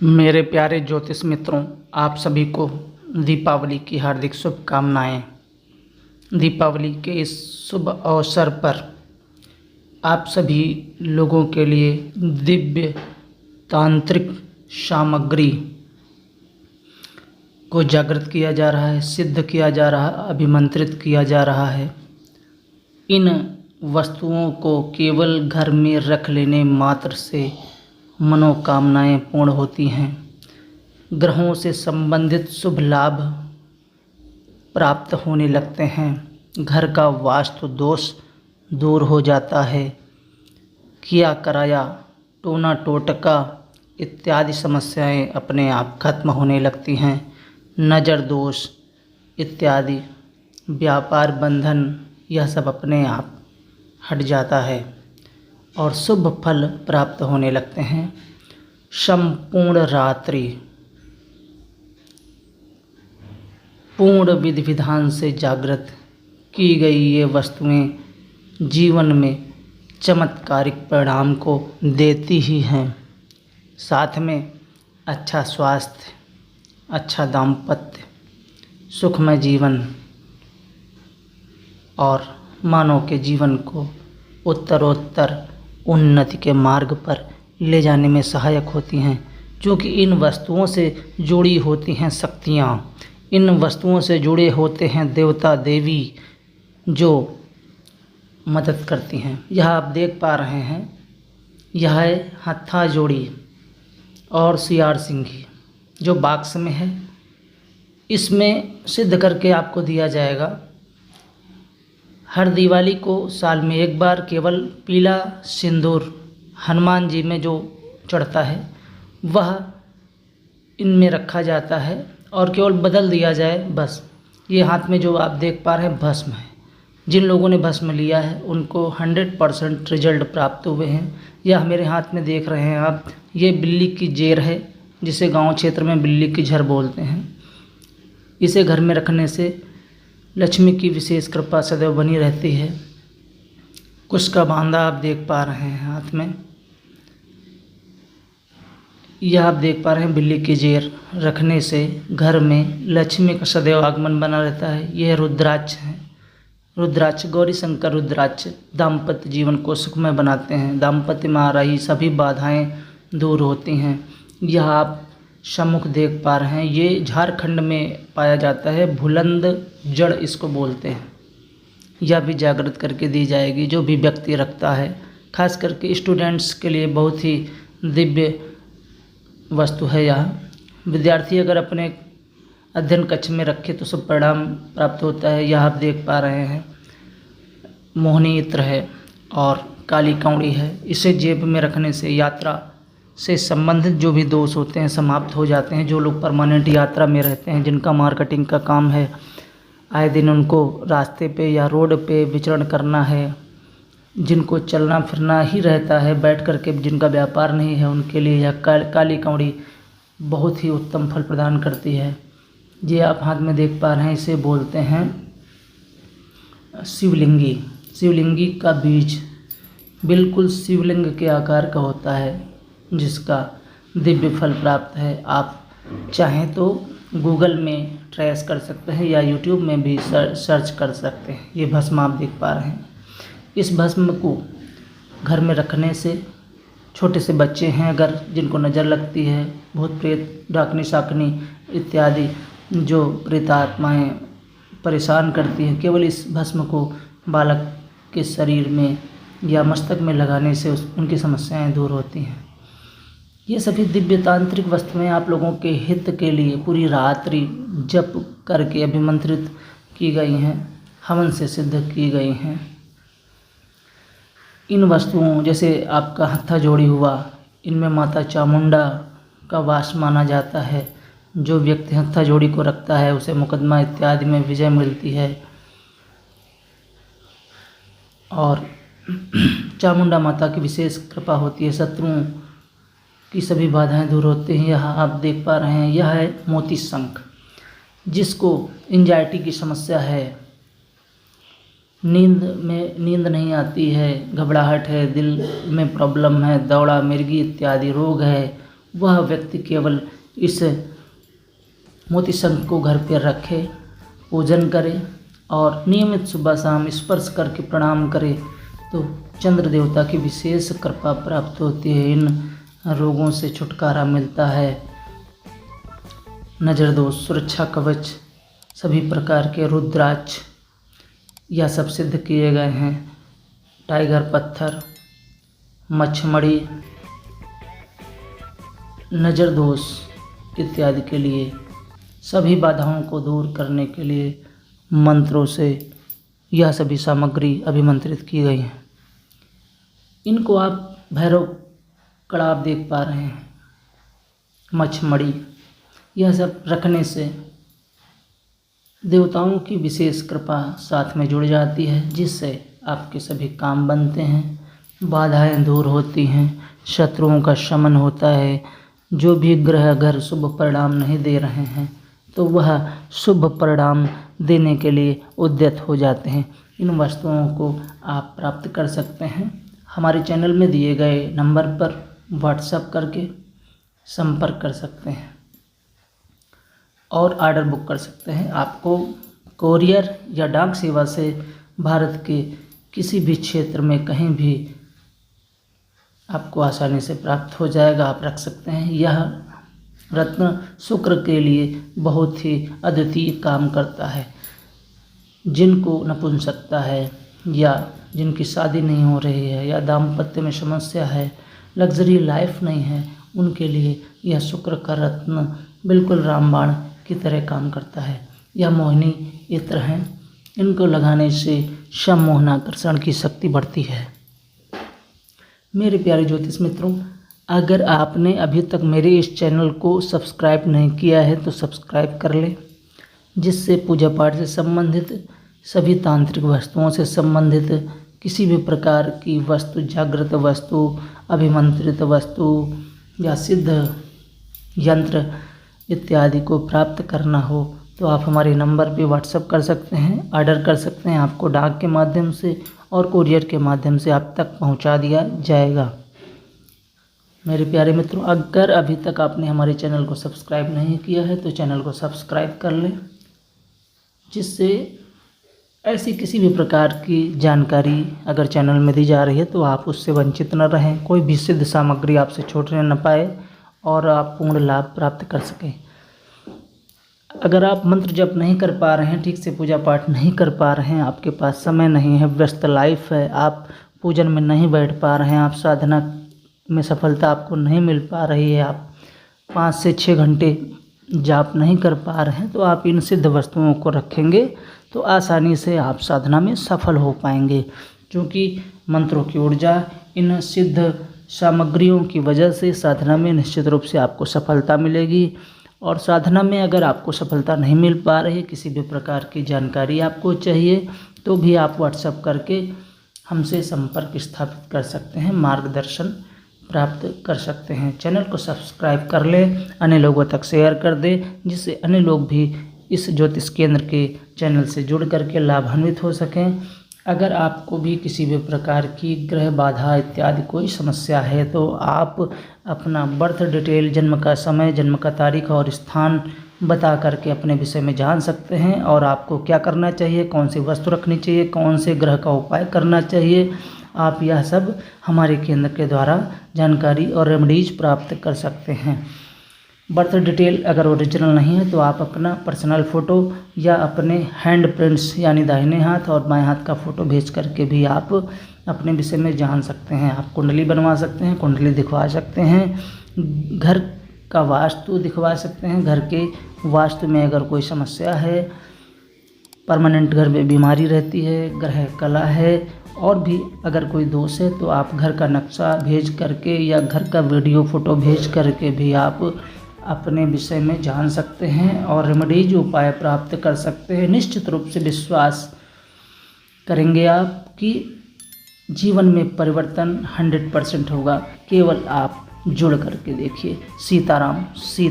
मेरे प्यारे ज्योतिष मित्रों, आप सभी को दीपावली की हार्दिक शुभकामनाएं। दीपावली के इस शुभ अवसर पर आप सभी लोगों के लिए दिव्य तांत्रिक सामग्री को जागृत किया जा रहा है, सिद्ध किया जा रहा है, अभिमंत्रित किया जा रहा है। इन वस्तुओं को केवल घर में रख लेने मात्र से मनोकामनाएं पूर्ण होती हैं। ग्रहों से संबंधित शुभ लाभ प्राप्त होने लगते हैं। घर का वास्तु दोष दूर हो जाता है। किया कराया टोना टोटका इत्यादि समस्याएं अपने आप खत्म होने लगती हैं। नज़र दोष इत्यादि व्यापार बंधन यह सब अपने आप हट जाता है और शुभ फल प्राप्त होने लगते हैं। संपूर्ण रात्रि पूर्ण विधि विधान से जागृत की गई ये वस्तुएं जीवन में चमत्कारिक परिणाम को देती ही हैं। साथ में अच्छा स्वास्थ्य, अच्छा दाम्पत्य, सुखमय जीवन और मानव के जीवन को उत्तरोत्तर उन्नति के मार्ग पर ले जाने में सहायक होती हैं। क्योंकि इन वस्तुओं से जुड़ी होती हैं शक्तियाँ, इन वस्तुओं से जुड़े होते हैं देवता देवी जो मदद करती हैं। यह आप देख पा रहे हैं, यह है हत्था जोड़ी और सियार सिंघी जो बॉक्स में है। इसमें सिद्ध करके आपको दिया जाएगा। हर दिवाली को साल में एक बार केवल पीला सिंदूर हनुमान जी में जो चढ़ता है वह इनमें रखा जाता है और केवल बदल दिया जाए बस। ये हाथ में जो आप देख पा रहे हैं भस्म है। जिन लोगों ने भस्म लिया है उनको 100% रिजल्ट प्राप्त हुए हैं। यह मेरे हाथ में देख रहे हैं आप, ये बिल्ली की जेर है जिसे गांव क्षेत्र में बिल्ली की झर बोलते हैं। इसे घर में रखने से लक्ष्मी की विशेष कृपा सदैव बनी रहती है। कुश का बांधा आप देख पा रहे हैं हाथ में, यह आप देख पा रहे हैं बिल्ली की जेर रखने से घर में लक्ष्मी का सदैव आगमन बना रहता है। यह रुद्राक्ष है। रुद्राक्ष गौरी शंकर रुद्राक्ष दाम्पत्य जीवन को सुखमय बनाते हैं। दाम्पत्य में आ रही सभी बाधाएं दूर होती हैं। यह आप सम्मुख देख पा रहे हैं, ये झारखंड में पाया जाता है। भुलंद जड़ इसको बोलते हैं। यह भी जागृत करके दी जाएगी जो भी व्यक्ति रखता है। खास करके स्टूडेंट्स के लिए बहुत ही दिव्य वस्तु है। यह विद्यार्थी अगर अपने अध्ययन कक्ष में रखे तो सब परिणाम प्राप्त होता है। यह आप देख पा रहे हैं मोहनी इत्र है और काली कौड़ी है। इसे जेब में रखने से यात्रा से संबंधित जो भी दोष होते हैं समाप्त हो जाते हैं। जो लोग परमानेंट यात्रा में रहते हैं, जिनका मार्केटिंग का काम है, आए दिन उनको रास्ते पे या रोड पे विचरण करना है, जिनको चलना फिरना ही रहता है बैठ करके, जिनका व्यापार नहीं है, उनके लिए यह काली कौड़ी बहुत ही उत्तम फल प्रदान करती है। ये आप हाथ में देख पा रहे हैं, इसे बोलते हैं शिवलिंगी। शिवलिंगी का बीज बिल्कुल शिवलिंग के आकार का होता है जिसका दिव्य फल प्राप्त है। आप चाहें तो गूगल में ट्रेस कर सकते हैं या यूट्यूब में भी सर्च कर सकते हैं। ये भस्म आप देख पा रहे हैं। इस भस्म को घर में रखने से छोटे से बच्चे हैं अगर जिनको नज़र लगती है, भूत प्रेत डाकनी शाकनी इत्यादि जो प्रेतात्माएँ परेशान करती हैं, केवल इस भस्म को बालक के शरीर में या मस्तक में लगाने से उनकी समस्याएं दूर होती हैं। ये सभी दिव्य तांत्रिक वस्तुएं आप लोगों के हित के लिए पूरी रात्रि जप करके अभिमंत्रित की गई हैं, हवन से सिद्ध की गई हैं। इन वस्तुओं जैसे आपका हत्था जोड़ी हुआ, इनमें माता चामुंडा का वास माना जाता है। जो व्यक्ति हत्था जोड़ी को रखता है उसे मुकदमा इत्यादि में विजय मिलती है और चामुंडा माता की विशेष कृपा होती है। शत्रुओं की सभी बाधाएं दूर होती हैं। यह आप देख पा रहे हैं, यह है मोती शंख। जिसको एंजाइटी की समस्या है, नींद नहीं आती है, घबराहट है, दिल में प्रॉब्लम है, दौड़ा मिर्गी इत्यादि रोग है, वह व्यक्ति केवल इस मोती शंख को घर पर रखे, पूजन करे और नियमित सुबह शाम स्पर्श करके प्रणाम करे तो चंद्र देवता की विशेष कृपा प्राप्त होती है। इन रोगों से छुटकारा मिलता है। नज़र दोष, सुरक्षा कवच, सभी प्रकार के रुद्राक्ष यह सब सिद्ध किए गए हैं। टाइगर पत्थर, मच्छमड़ी, नज़र दोष इत्यादि के लिए, सभी बाधाओं को दूर करने के लिए मंत्रों से यह सभी सामग्री अभिमंत्रित की गई हैं। इनको आप भैरव कड़ा आप देख पा रहे हैं, मच्छमड़ी, यह सब रखने से देवताओं की विशेष कृपा साथ में जुड़ जाती है, जिससे आपके सभी काम बनते हैं, बाधाएं दूर होती हैं, शत्रुओं का शमन होता है। जो भी ग्रह अगर शुभ परिणाम नहीं दे रहे हैं तो वह शुभ परिणाम देने के लिए उद्यत हो जाते हैं। इन वस्तुओं को आप प्राप्त कर सकते हैं। हमारे चैनल में दिए गए नंबर पर व्हाट्सएप करके संपर्क कर सकते हैं और ऑर्डर बुक कर सकते हैं। आपको कोरियर या डाक सेवा से भारत के किसी भी क्षेत्र में कहीं भी आपको आसानी से प्राप्त हो जाएगा, आप रख सकते हैं। यह रत्न शुक्र के लिए बहुत ही अद्वितीय काम करता है। जिनको नपुंसकता है या जिनकी शादी नहीं हो रही है या दाम्पत्य में समस्या है, लग्जरी लाइफ नहीं है, उनके लिए यह शुक्र का रत्न बिल्कुल रामबाण की तरह काम करता है। यह मोहिनी इत्र हैं, इनको लगाने से सम्मोहनाकर्षण की शक्ति बढ़ती है। मेरे प्यारे ज्योतिष मित्रों, अगर आपने अभी तक मेरे इस चैनल को सब्सक्राइब नहीं किया है तो सब्सक्राइब कर लें, जिससे पूजा पाठ से संबंधित सभी तांत्रिक वस्तुओं से संबंधित किसी भी प्रकार की वस्तु, जागृत वस्तु, अभिमंत्रित वस्तु या सिद्ध यंत्र इत्यादि को प्राप्त करना हो तो आप हमारे नंबर पे व्हाट्सएप कर सकते हैं, ऑर्डर कर सकते हैं। आपको डाक के माध्यम से और कुरियर के माध्यम से आप तक पहुंचा दिया जाएगा। मेरे प्यारे मित्रों, अगर अभी तक आपने हमारे चैनल को सब्सक्राइब नहीं किया है तो चैनल को सब्सक्राइब कर लें, जिससे ऐसी किसी भी प्रकार की जानकारी अगर चैनल में दी जा रही है तो आप उससे वंचित न रहें, कोई भी सिद्ध सामग्री आपसे छूटने न पाए और आप पूर्ण लाभ प्राप्त कर सकें। अगर आप मंत्र जप नहीं कर पा रहे हैं, ठीक से पूजा पाठ नहीं कर पा रहे हैं, आपके पास समय नहीं है, व्यस्त लाइफ है, आप पूजन में नहीं बैठ पा रहे हैं, आप साधना में सफलता आपको नहीं मिल पा रही है, आप 5 से 6 घंटे जाप नहीं कर पा रहे हैं, तो आप इन सिद्ध वस्तुओं को रखेंगे तो आसानी से आप साधना में सफल हो पाएंगे। क्योंकि मंत्रों की ऊर्जा इन सिद्ध सामग्रियों की वजह से साधना में निश्चित रूप से आपको सफलता मिलेगी। और साधना में अगर आपको सफलता नहीं मिल पा रही, किसी भी प्रकार की जानकारी आपको चाहिए, तो भी आप व्हाट्सएप करके हमसे संपर्क स्थापित कर सकते हैं, मार्गदर्शन प्राप्त कर सकते हैं। चैनल को सब्सक्राइब कर लें, अन्य लोगों तक शेयर कर दें, जिससे अन्य लोग भी इस ज्योतिष केंद्र के चैनल से जुड़ करके लाभान्वित हो सकें। अगर आपको भी किसी भी प्रकार की ग्रह बाधा इत्यादि कोई समस्या है तो आप अपना बर्थ डिटेल, जन्म का समय, जन्म का तारीख और स्थान बता करके अपने विषय में जान सकते हैं और आपको क्या करना चाहिए, कौन सी वस्तु रखनी चाहिए, कौन से ग्रह का उपाय करना चाहिए, आप यह सब हमारे केंद्र के द्वारा जानकारी और रेमेडीज प्राप्त कर सकते हैं। बर्थ डिटेल अगर ओरिजिनल नहीं है तो आप अपना पर्सनल फ़ोटो या अपने हैंड प्रिंट्स यानी दाहिने हाथ और बाएं हाथ का फ़ोटो भेज करके भी आप अपने विषय में जान सकते हैं। आप कुंडली बनवा सकते हैं, कुंडली दिखवा सकते हैं, घर का वास्तु दिखवा सकते हैं, घर के वास्तु में अगर कोई समस्या है, परमानेंट घर में बीमारी रहती है, ग्रह कला है और भी अगर कोई दोष है तो आप घर का नक्शा भेज करके या घर का वीडियो फ़ोटो भेज करके भी आप अपने विषय में जान सकते हैं और रेमेडीज उपाय प्राप्त कर सकते हैं। निश्चित रूप से विश्वास करेंगे आप कि जीवन में परिवर्तन 100% होगा। केवल आप जुड़ करके देखिए। सीताराम। सीता